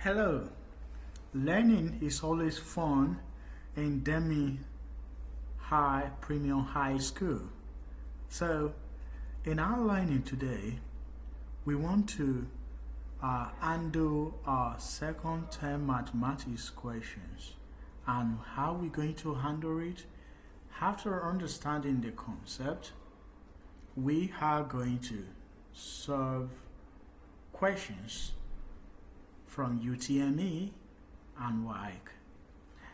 Hello. Learning is always fun in Demi High Premium High School. So, in our learning today, we want to handle our second term mathematics questions. And how we're going to handle it? After understanding the concept, we are going to solve questions from UTME and WAEC.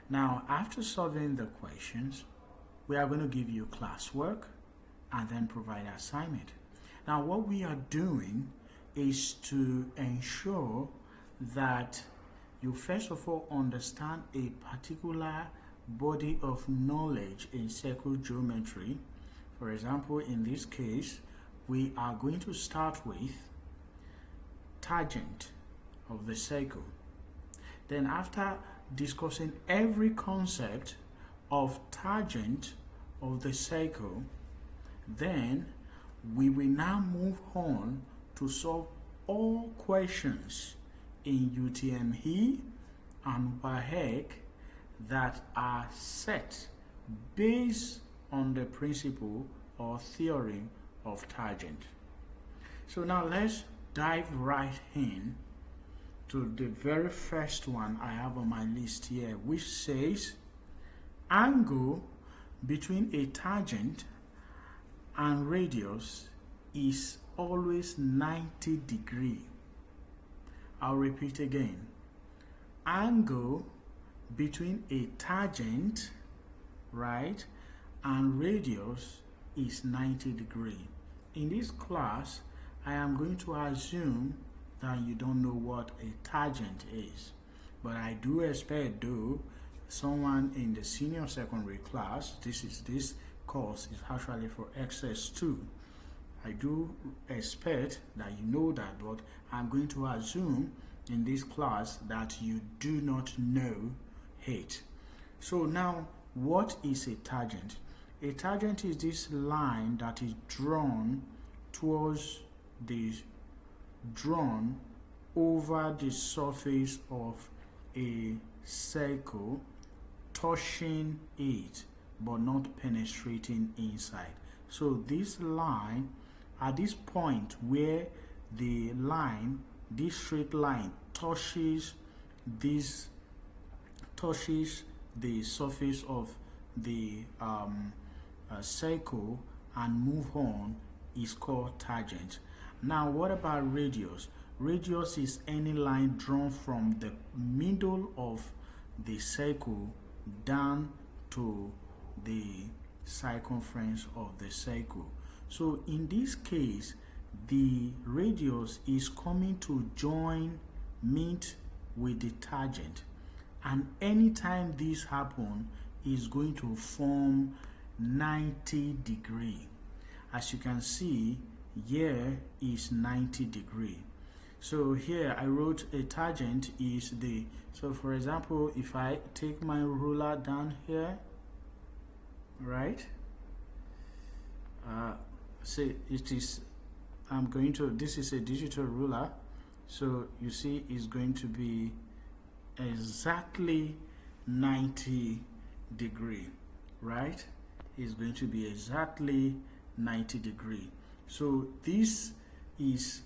Now, after solving the questions, we are going to give you classwork and then provide assignment. Now, what we are doing is to ensure that you first of all understand a particular body of knowledge in circle geometry. For example, in this case, we are going to start with tangent of the circle. Then after discussing every concept of tangent of the circle, then we will now move on to solve all questions in UTME and WAEC that are set based on the principle or theorem of tangent. So now let's dive right in to the very first one I have on my list here, which says angle between a tangent and radius is always 90 degrees. I'll repeat again. Angle between a tangent, right, and radius is 90 degrees. In this class, I am going to assume that you don't know what a tangent is, but I do expect, though, someone in the senior secondary class, this course is actually for XS2. I do expect that you know that, but I'm going to assume in this class that you do not know it. So now, what is a tangent? A tangent is this line that is drawn over the surface of a circle, touching it but not penetrating inside. So this line, at this point where the line, this straight line touches the surface of the circle and move on, is called tangent. Now, what about radius? Radius is any line drawn from the middle of the circle down to the circumference of the circle. So in this case, the radius is coming to meet with the tangent, and anytime this happens, is going to form 90 degrees. As you can see, here is 90 degrees. So here I wrote a tangent is so for example, if I take my ruler down here, right, say it is, this is a digital ruler, so you see it's going to be exactly 90 degrees, right? It's going to be exactly 90 degrees. So this is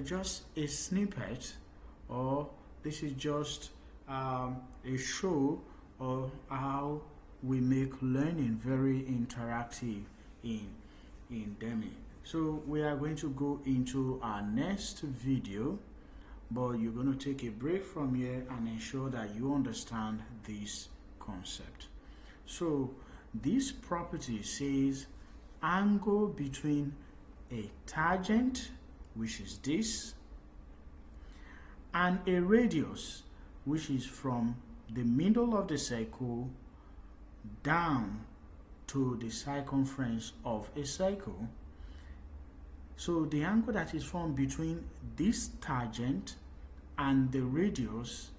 just a snippet, or this is just a show of how we make learning very interactive in Demi. So we are going to go into our next video, but you're going to take a break from here and ensure that you understand this concept. So this property says angle between a tangent, which is this, and a radius, which is from the middle of the circle down to the circumference of a circle. So the angle that is formed between this tangent and the radius